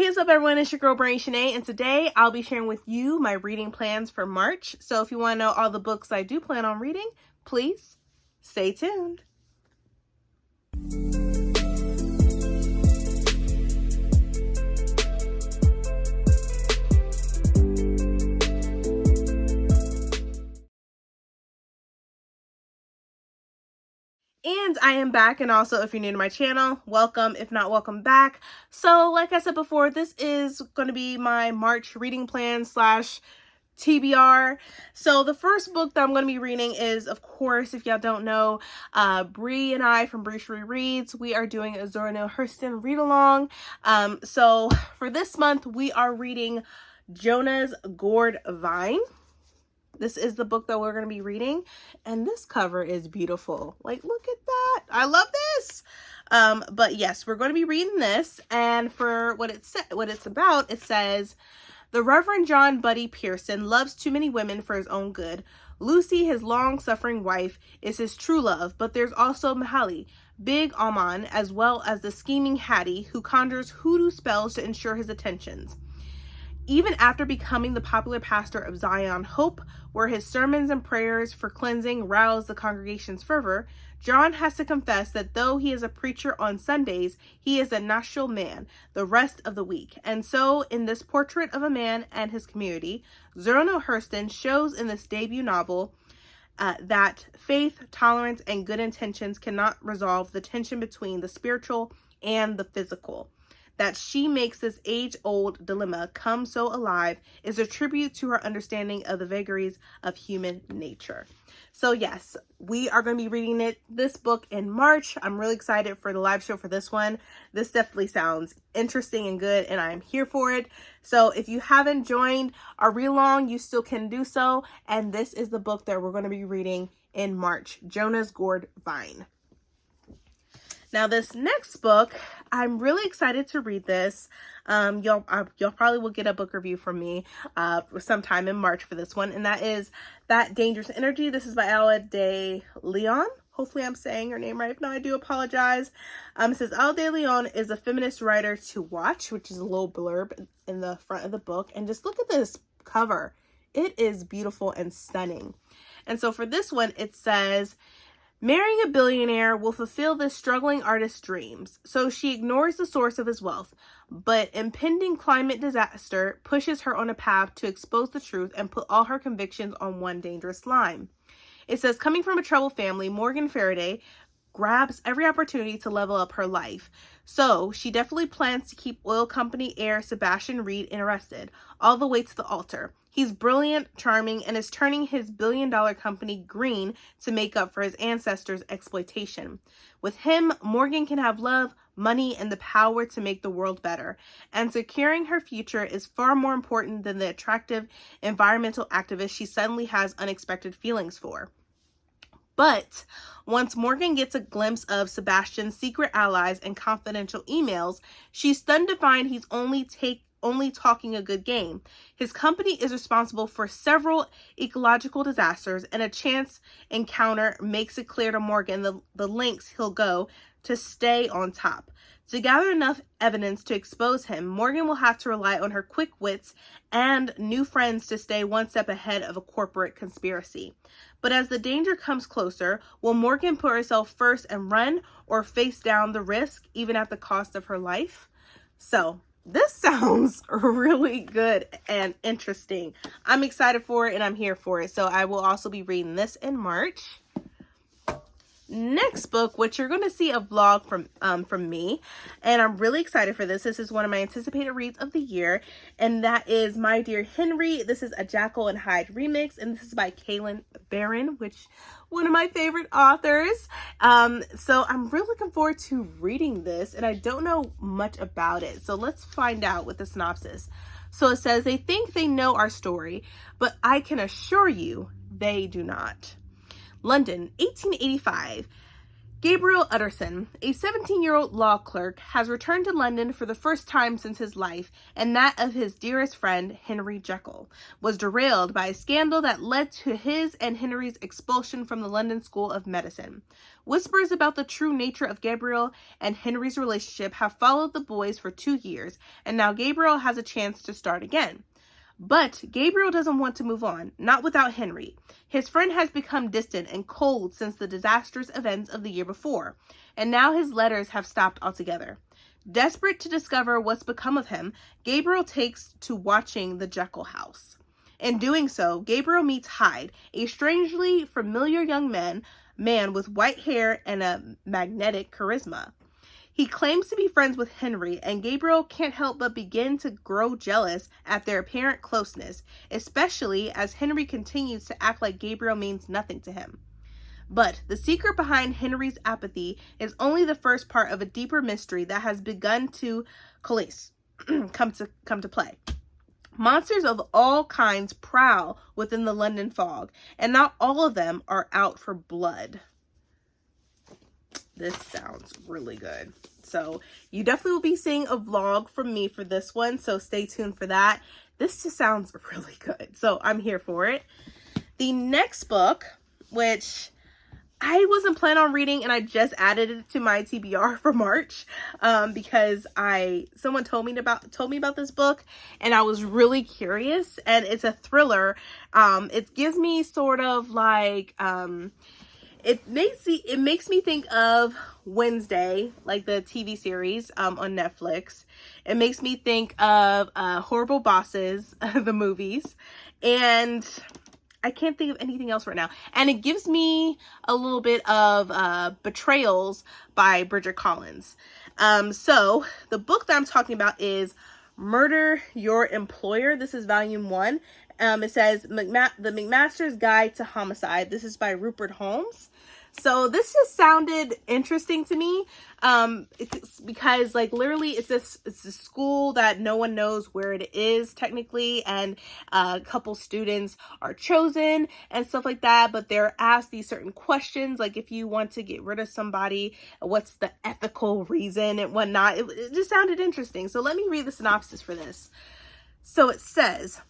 Hey, what's up everyone, it's your girl Brain Shanae, and today I'll be sharing with you my reading plans for March. So if you want to know all the books I do plan on reading, please stay tuned. And I am back, and also if you're new to my channel, welcome. If not, welcome back. So like I said before, this is going to be my March reading plan slash TBR. So the first book that I'm going to be reading is, of course, if y'all don't know, Bree and I from Bree Shree Reads, we are doing a Zora Neale Hurston read along. So for this month, we are reading Jonahs Gourd Vine. This is the book that we're going to be reading, and this cover is beautiful. Like, look at that. I love this. But yes, we're going to be reading this, and for what it's about, it says, the Reverend John Buddy Pearson loves too many women for his own good. Lucy, his long-suffering wife, is his true love, but there's also Mahali, Big Alman, as well as the scheming Hattie, who conjures hoodoo spells to ensure his attentions. Even after becoming the popular pastor of Zion Hope, where his sermons and prayers for cleansing rouse the congregation's fervor, John has to confess that though he is a preacher on Sundays, he is a natural man the rest of the week. And so, in this portrait of a man and his community, Zora Neale Hurston shows in this debut novel that faith, tolerance, and good intentions cannot resolve the tension between the spiritual and the physical. That she makes this age-old dilemma come so alive is a tribute to her understanding of the vagaries of human nature. So yes, we are going to be reading this book in March. I'm really excited for the live show for this one. This definitely sounds interesting and good, and I'm here for it. So if you haven't joined our read-along, you still can do so. And this is the book that we're going to be reading in March, Jonahs Gourd Vine. Now, this next book, I'm really excited to read this. Y'all probably will get a book review from me sometime in March for this one, and that is That Dangerous Energy. This is by Alba de Leon. Hopefully I'm saying her name right. If not, I do apologize. It says, Alba de Leon is a feminist writer to watch, which is a little blurb in the front of the book. And just look at this cover. It is beautiful and stunning. And so for this one, it says, marrying a billionaire will fulfill this struggling artist's dreams, so she ignores the source of his wealth, but impending climate disaster pushes her on a path to expose the truth and put all her convictions on one dangerous line. It says, coming from a troubled family, Morgan Faraday grabs every opportunity to level up her life. So she definitely plans to keep oil company heir Sebastian Reed interested, all the way to the altar. He's brilliant, charming, and is turning his billion-dollar company green to make up for his ancestors' exploitation. With him, Morgan can have love, money, and the power to make the world better. And securing her future is far more important than the attractive environmental activist she suddenly has unexpected feelings for. But once Morgan gets a glimpse of Sebastian's secret allies and confidential emails, she's stunned to find he's only talking a good game. His company is responsible for several ecological disasters, and a chance encounter makes it clear to Morgan the lengths he'll go to stay on top. To gather enough evidence to expose him, Morgan will have to rely on her quick wits and new friends to stay one step ahead of a corporate conspiracy. But as the danger comes closer, will Morgan put herself first and run, or face down the risk, even at the cost of her life? So, this sounds really good and interesting. I'm excited for it, and I'm here for it. So I will also be reading this in March. Next book, which you're going to see a vlog from me, and I'm really excited for this. This is one of my anticipated reads of the year, and that is My Dear Henry. This is a Jekyll and Hyde remix, and this is by Kaylin Barron, which one of my favorite authors. So I'm really looking forward to reading this, and I don't know much about it. So let's find out with the synopsis. So it says, they think they know our story, but I can assure you they do not. London, 1885. Gabriel Utterson, a 17-year-old law clerk, has returned to London for the first time since his life, and that of his dearest friend, Henry Jekyll, was derailed by a scandal that led to his and Henry's expulsion from the London School of Medicine. Whispers about the true nature of Gabriel and Henry's relationship have followed the boys for 2 years, and now Gabriel has a chance to start again. But Gabriel doesn't want to move on, not without Henry. His friend has become distant and cold since the disastrous events of the year before, and now his letters have stopped altogether. Desperate to discover what's become of him, Gabriel takes to watching the Jekyll house. In doing so, Gabriel meets Hyde, a strangely familiar young man with white hair and a magnetic charisma. He claims to be friends with Henry, and Gabriel can't help but begin to grow jealous at their apparent closeness, especially as Henry continues to act like Gabriel means nothing to him. But the secret behind Henry's apathy is only the first part of a deeper mystery that has begun to coalesce, come to play. Monsters of all kinds prowl within the London fog, and not all of them are out for blood. This sounds really good. So you definitely will be seeing a vlog from me for this one, so stay tuned for that. This just sounds really good, so I'm here for it. The next book, which I wasn't planning on reading, and I just added it to my TBR for March because someone told me about this book, and I was really curious. And it's a thriller. It gives me sort of like it makes me think of Wednesday, like the TV series on Netflix. It makes me think of Horrible Bosses, the movies, and I can't think of anything else right now. And it gives me a little bit of Betrayals by Bridget Collins. So the book that I'm talking about is Murder Your Employer. This is volume 1. It says The McMaster's Guide to Homicide. This is by Rupert Holmes. So this just sounded interesting to me because like literally it's a school that no one knows where it is technically, and a couple students are chosen and stuff like that, but they're asked these certain questions, like if you want to get rid of somebody, what's the ethical reason and whatnot. It just sounded interesting. So let me read the synopsis for this. So it says,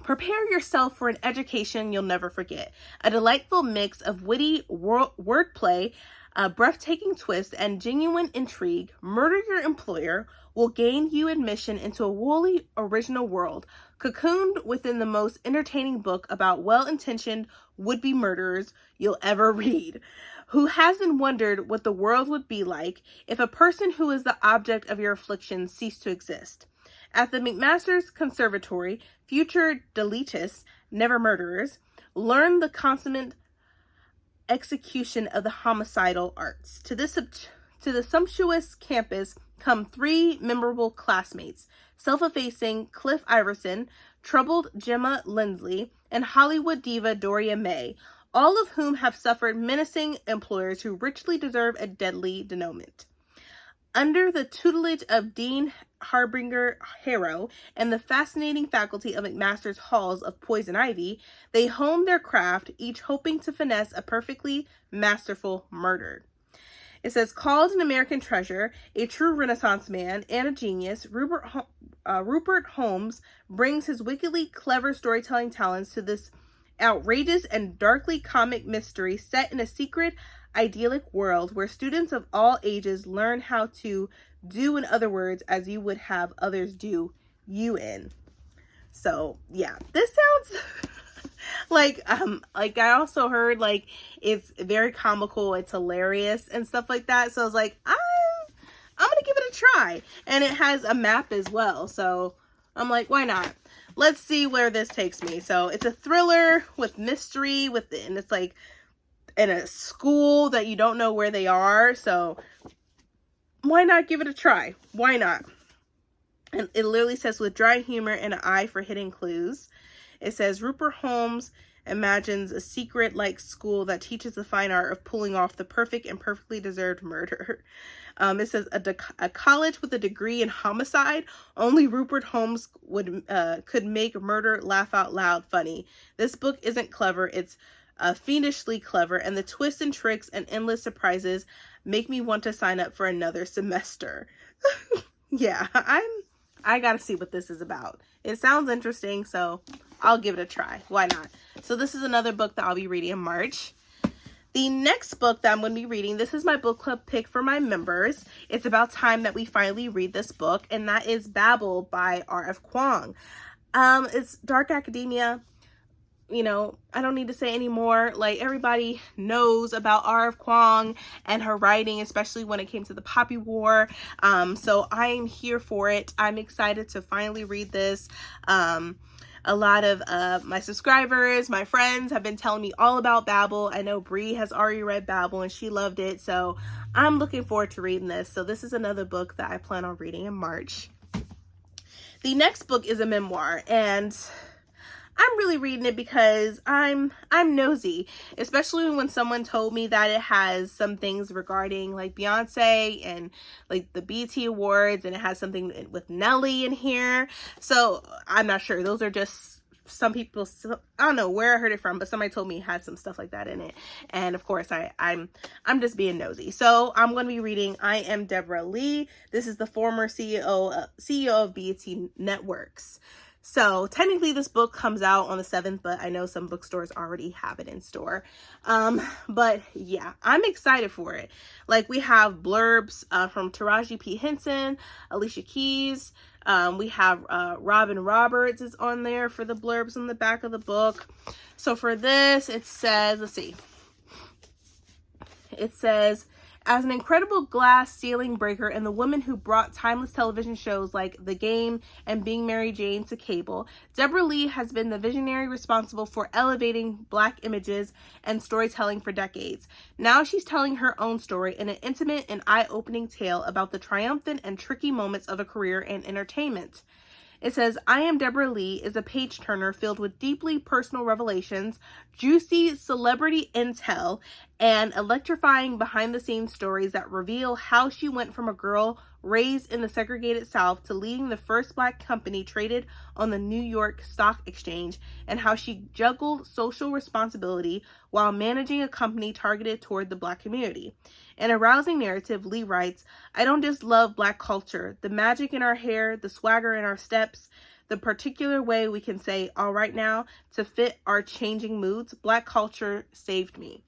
prepare yourself for an education you'll never forget. A delightful mix of witty wordplay, a breathtaking twist, and genuine intrigue, Murder Your Employer will gain you admission into a wholly original world, cocooned within the most entertaining book about well-intentioned would-be murderers you'll ever read. Who hasn't wondered what the world would be like if a person who is the object of your affliction ceased to exist? At the McMaster's Conservatory, future deletists, never murderers, learn the consummate execution of the homicidal arts. To the sumptuous campus come 3 memorable classmates, self-effacing Cliff Iverson, troubled Gemma Lindsley, and Hollywood diva Doria May, all of whom have suffered menacing employers who richly deserve a deadly denouement. Under the tutelage of Dean Harbinger Harrow and the fascinating faculty of McMaster's Halls of Poison Ivy, they hone their craft, each hoping to finesse a perfectly masterful murder. It says, called an American treasure, a true Renaissance man, and a genius, Rupert Holmes brings his wickedly clever storytelling talents to this outrageous and darkly comic mystery set in a secret, idyllic world where students of all ages learn how to do, in other words, as you would have others do you in. So yeah, this sounds like I also heard like it's very comical, it's hilarious and stuff like that. So I was like, I'm gonna give it a try. And it has a map as well, so I'm like, why not? Let's see where this takes me. So it's a thriller with mystery and it's like in a school that you don't know where they are, so why not give it a try? Why not? And it literally says, with dry humor and an eye for hidden clues. It says, Rupert Holmes imagines a secret-like school that teaches the fine art of pulling off the perfect and perfectly deserved murder. It says, a college with a degree in homicide. Only Rupert Holmes could make murder laugh out loud funny. This book isn't clever. It's fiendishly clever, and the twists and tricks and endless surprises make me want to sign up for another semester. Yeah, I gotta see what this is about. It sounds interesting, so I'll give it a try. Why not? So this is another book that I'll be reading in March. The next book that I'm going to be reading, this is my book club pick for my members. It's about time that we finally read this book, and that is Babel by R.F. Kuang. It's dark academia. You know, I don't need to say any more. Like, everybody knows about R.F. Kuang and her writing, especially when it came to the Poppy War. So I'm here for it. I'm excited to finally read this. A lot of my subscribers, my friends have been telling me all about Babel. I know Bree has already read Babel and she loved it. So I'm looking forward to reading this. So this is another book that I plan on reading in March. The next book is a memoir, and I'm really reading it because I'm nosy, especially when someone told me that it has some things regarding like Beyonce and like the BET Awards, and it has something with Nelly in here. So I'm not sure. Those are just some people. I don't know where I heard it from, but somebody told me it has some stuff like that in it. And of course, I'm just being nosy. So I'm going to be reading Am Deborah Lee. This is the former CEO of BET Networks. So technically this book comes out on the 7th, but I know some bookstores already have it in store. But yeah, I'm excited for it. Like, we have blurbs from Taraji P. Henson, Alicia Keys. We have Robin Roberts is on there for the blurbs on the back of the book. So for this, it says, let's see. It says, as an incredible glass ceiling breaker and the woman who brought timeless television shows like The Game and Being Mary Jane to cable, Deborah Lee has been the visionary responsible for elevating Black images and storytelling for decades. Now she's telling her own story in an intimate and eye-opening tale about the triumphant and tricky moments of a career in entertainment. It says, Am Deborah Lee is a page-turner filled with deeply personal revelations, juicy celebrity intel, and electrifying behind-the-scenes stories that reveal how she went from a girl raised in the segregated South to leading the first Black company traded on the New York Stock Exchange, and how she juggled social responsibility while managing a company targeted toward the Black community. In a rousing narrative, Lee writes, I don't just love Black culture, the magic in our hair, the swagger in our steps, the particular way we can say, all right now, to fit our changing moods. Black culture saved me.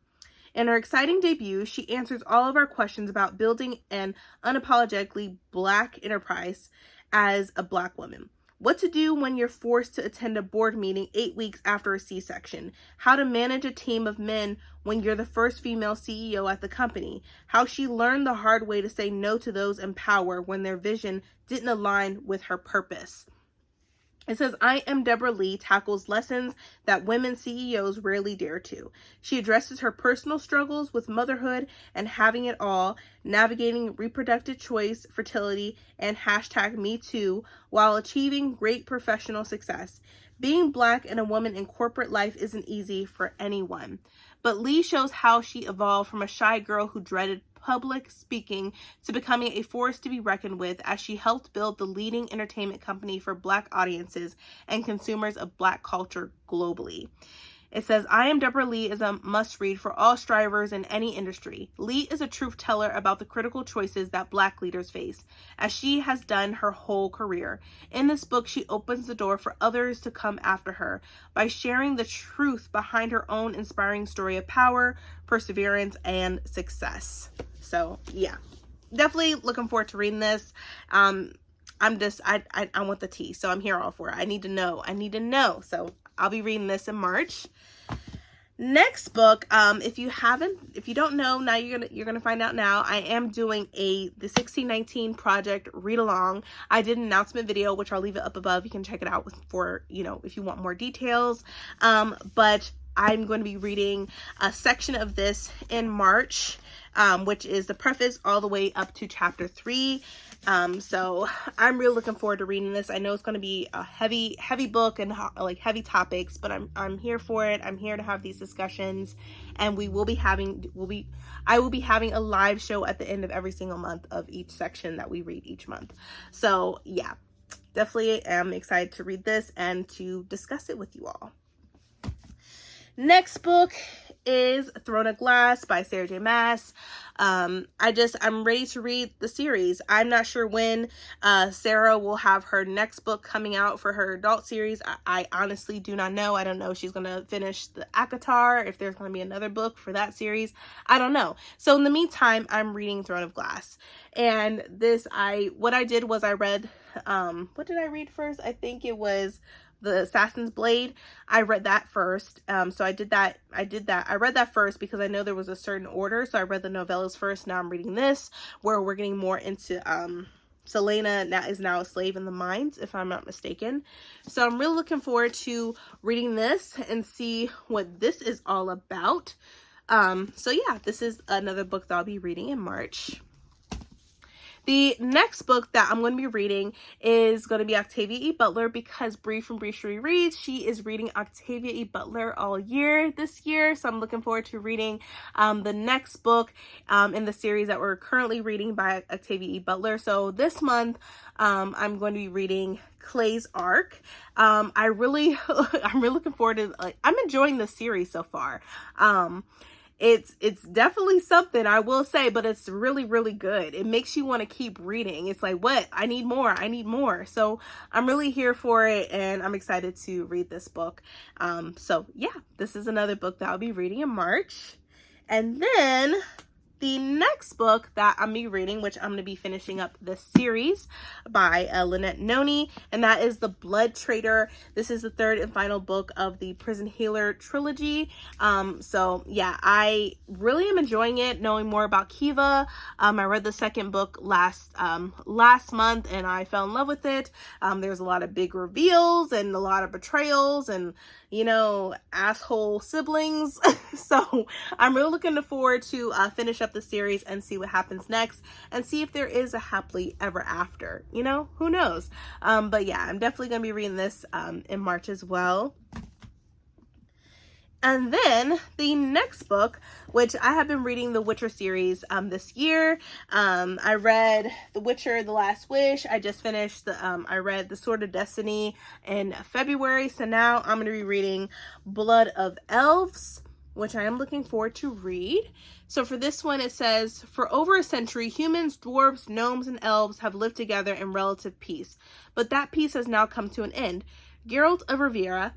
In her exciting debut, she answers all of our questions about building an unapologetically Black enterprise as a Black woman. What to do when you're forced to attend a board meeting 8 weeks after a C-section. How to manage a team of men when you're the first female CEO at the company. How she learned the hard way to say no to those in power when their vision didn't align with her purpose. It says, Am Deborah Lee tackles lessons that women CEOs rarely dare to. She addresses her personal struggles with motherhood and having it all, navigating reproductive choice, fertility, and #MeToo while achieving great professional success. Being Black and a woman in corporate life isn't easy for anyone. But Lee shows how she evolved from a shy girl who dreaded public speaking to becoming a force to be reckoned with as she helped build the leading entertainment company for Black audiences and consumers of Black culture globally. It says, Am Deborah Lee is a must-read for all strivers in any industry. Lee is a truth teller about the critical choices that Black leaders face, as she has done her whole career. In this book, she opens the door for others to come after her by sharing the truth behind her own inspiring story of power, perseverance, and success. So, yeah, definitely looking forward to reading this. I want the tea, so I'm here all for it. I need to know. So I'll be reading this in March. Next book, if you don't know, now you're gonna find out now. I am doing the 1619 project read along. I did an announcement video, which I'll leave it up above. You can check it out for, if you want more details. But I'm going to be reading a section of this in March, which is the preface all the way up to chapter 3. So I'm really looking forward to reading this. I know it's going to be a heavy book and like heavy topics, but I'm here for it. I'm here to have these discussions, and I will be having a live show at the end of every single month of each section that we read each month. So yeah, definitely am excited to read this and to discuss it with you all. Next book is Throne of Glass by Sarah J. Maas. I'm ready to read the series. I'm not sure when Sarah will have her next book coming out for her adult series. I honestly do not know. I don't know if she's going to finish the ACOTAR, if there's going to be another book for that series. I don't know. So in the meantime, I'm reading Throne of Glass. And what I did was I read, what did I read first? I think it was The Assassin's Blade. I read that first. So I did that. I read that first because I know there was a certain order. So I read the novellas first. Now I'm reading this, where we're getting more into Selena is now a slave in the mines, if I'm not mistaken. So I'm really looking forward to reading this and see what this is all about. So yeah, this is another book that I'll be reading in March. The next book that I'm going to be reading is going to be Octavia E. Butler, because Bree from Bree Shree Reads, she is reading Octavia E. Butler all year this year. So I'm looking forward to reading the next book in the series that we're currently reading by Octavia E. Butler. So this month, I'm going to be reading Clay's Arc. I'm really looking forward to, I'm enjoying the series so far. It's definitely something, I will say, but it's really, really good. It makes you want to keep reading. It's like, what? I need more. I need more. So I'm really here for it, and I'm excited to read this book. So yeah, this is another book that I'll be reading in March. And then the next book that I'm going to be reading, which I'm going to be finishing up this series by Lynette Noni, and that is The Blood Trader. This is the third and final book of the Prison Healer trilogy. So yeah, I really am enjoying it, knowing more about Kiva. I read the second book last month, and I fell in love with it. There's a lot of big reveals and a lot of betrayals and, you know, asshole siblings. So I'm really looking forward to finish up the series and see what happens next, and see if there is a happily ever after. You know, who knows? But yeah, I'm definitely going to be reading this in March as well. And then the next book, which I have been reading the Witcher series this year. I read The Witcher, The Last Wish. I just finished I read The Sword of Destiny in February. So now I'm going to be reading Blood of Elves, which I am looking forward to read. So for this one, it says, for over a century, humans, dwarves, gnomes, and elves have lived together in relative peace. But that peace has now come to an end. Geralt of Rivia,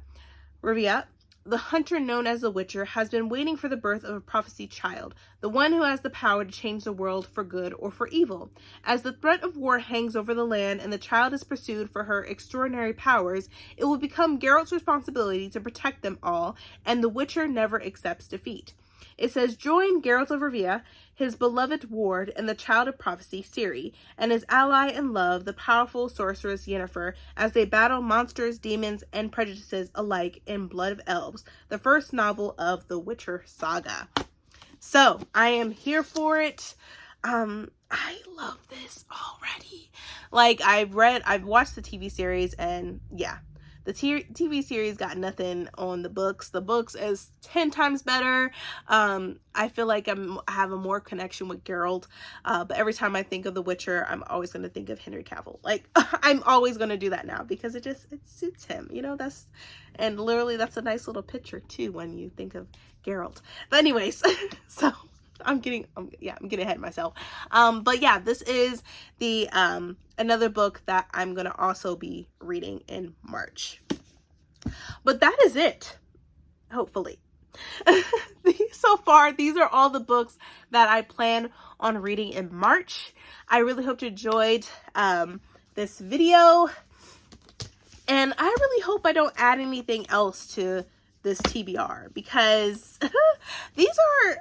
the hunter known as the Witcher, has been waiting for the birth of a prophesied child, the one who has the power to change the world for good or for evil. As the threat of war hangs over the land and the child is pursued for her extraordinary powers, it will become Geralt's responsibility to protect them all, and the Witcher never accepts defeat. It says, join Geralt of Rivia, his beloved ward, and the child of prophecy, Ciri, and his ally in love, the powerful sorceress Yennefer, as they battle monsters, demons, and prejudices alike in Blood of Elves, the first novel of the Witcher saga. So, I am here for it. I love this already. Like, I've watched the TV series, and yeah. The TV series got nothing on the books. The books is 10 times better. I feel like I have a more connection with Geralt. But every time I think of The Witcher, I'm always going to think of Henry Cavill. Like, I'm always going to do that now because it suits him. You know, and literally that's a nice little picture too when you think of Geralt. But anyways, so I'm getting ahead of myself. But yeah, this is the another book that I'm gonna also be reading in March. But that is it, hopefully. So far, these are all the books that I plan on reading in March. I really hope you enjoyed this video, and I really hope I don't add anything else to this TBR, because these are,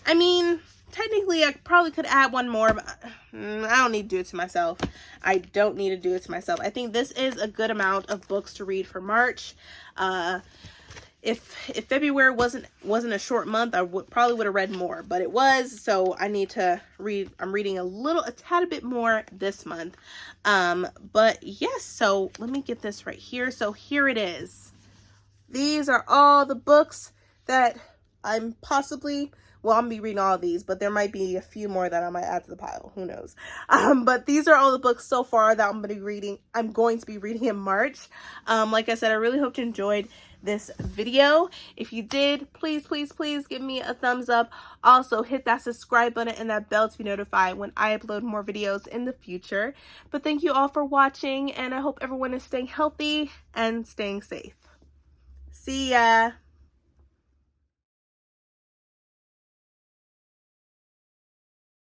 I mean, technically I probably could add one more, but I don't need to do it to myself. I don't need to do it to myself. I think this is a good amount of books to read for March. If February wasn't a short month, I probably would have read more, but it was, so I need to read. I'm reading a tad bit more this month. But yes, so let me get this right here. So here it is. These are all the books that I'm possibly Well, I'm gonna be reading all of these, but there might be a few more that I might add to the pile. Who knows? But these are all the books so far that I'm going to be reading in March. Like I said, I really hope you enjoyed this video. If you did, please give me a thumbs up. Also, hit that subscribe button and that bell to be notified when I upload more videos in the future. But thank you all for watching, and I hope everyone is staying healthy and staying safe. See ya!